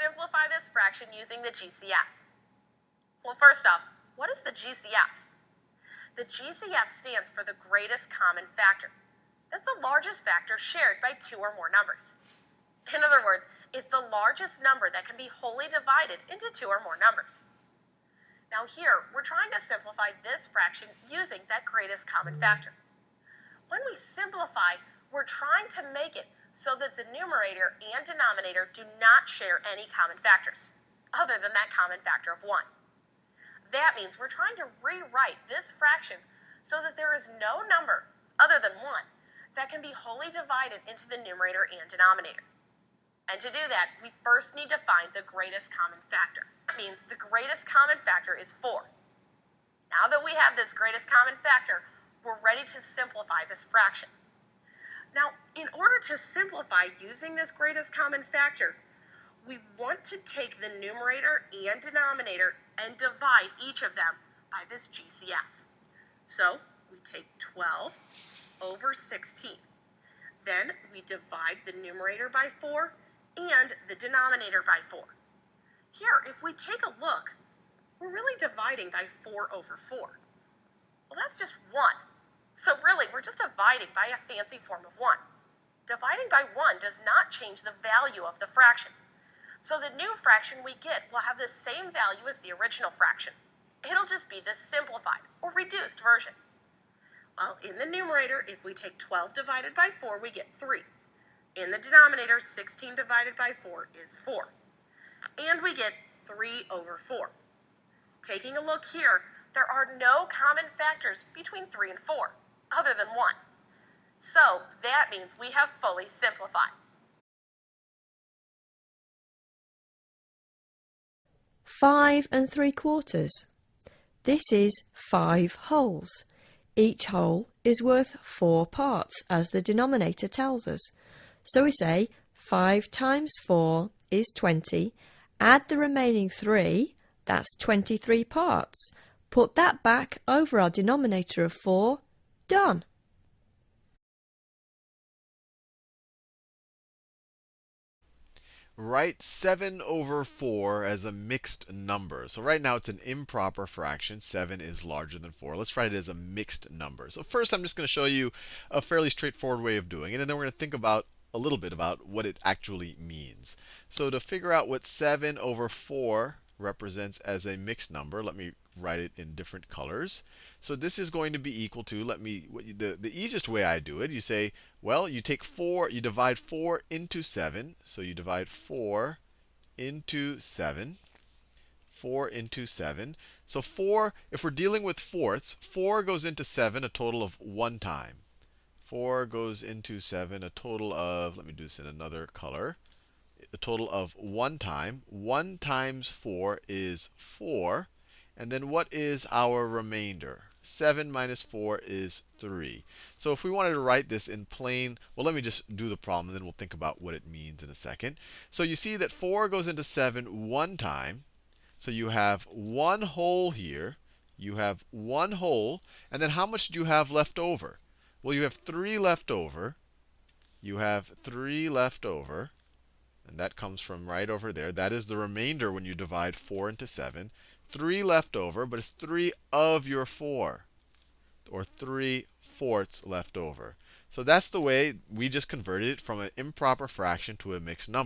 simplify this fraction using the GCF. Well, first off, what is the GCF? The GCF stands for the greatest common factor. That's the largest factor shared by two or more numbers. In other words, it's the largest number that can be wholly divided into two or more numbers. Now here, we're trying to simplify this fraction using that greatest common factor. When we simplify, we're trying to make it so that the numerator and denominator do not share any common factors, other than that common factor of 1. That means we're trying to rewrite this fraction so that there is no number, other than 1, that can be wholly divided into the numerator and denominator. And to do that, we first need to find the greatest common factor. That means the greatest common factor is 4. Now that we have this greatest common factor, we're ready to simplify this fraction. Now, in order to simplify using this greatest common factor, we want to take the numerator and denominator and divide each of them by this GCF. So we take 12 over 16. Then we divide the numerator by 4 and the denominator by 4. Here, if we take a look, we're really dividing by 4 over 4. Well, that's just 1. So really, we're just dividing by a fancy form of 1. Dividing by 1 does not change the value of the fraction. So the new fraction we get will have the same value as the original fraction. It'll just be the simplified or reduced version. Well, in the numerator, if we take 12 divided by 4, we get 3. In the denominator, 16 divided by 4 is 4. And we get 3 over 4. Taking a look here, there are no common factors between 3 and 4, other than 1. So that means we have fully simplified. 5 3/4. This is 5 wholes. Each whole is worth 4 parts, as the denominator tells us. So we say 5 times 4 is 20. Add the remaining 3, that's 23 parts. Put that back over our denominator of 4. Done. Write 7 over 4 as a mixed number. So right now it's an improper fraction. 7 is larger than 4. Let's write it as a mixed number. So first I'm just going to show you a fairly straightforward way of doing it, and then we're going to think about a little bit about what it actually means. So to figure out what 7 over 4 represents as a mixed number, let me write it in different colors. So this is going to be equal to, the easiest way I do it, you say, well, you take 4, you divide 4 into 7. So you divide 4 into 7. 4 into 7. So 4, if we're dealing with fourths, 4 goes into 7 a total of 1 time. 4 goes into 7 a total of, let me do this in another color, a total of 1 time. 1 times 4 is 4. And then what is our remainder? 7 minus 4 is 3. So if we wanted to write this in plain, well, let me just do the problem, and then we'll think about what it means in a second. So you see that 4 goes into 7 1 time. So you have 1 whole here. You have 1 whole. And then how much do you have left over? Well, you have 3 left over. You have 3 left over. And that comes from right over there. That is the remainder when you divide 4 into 7. 3 left over, but it's 3 of your 4, or 3/4 left over. So that's the way we just converted it from an improper fraction to a mixed number.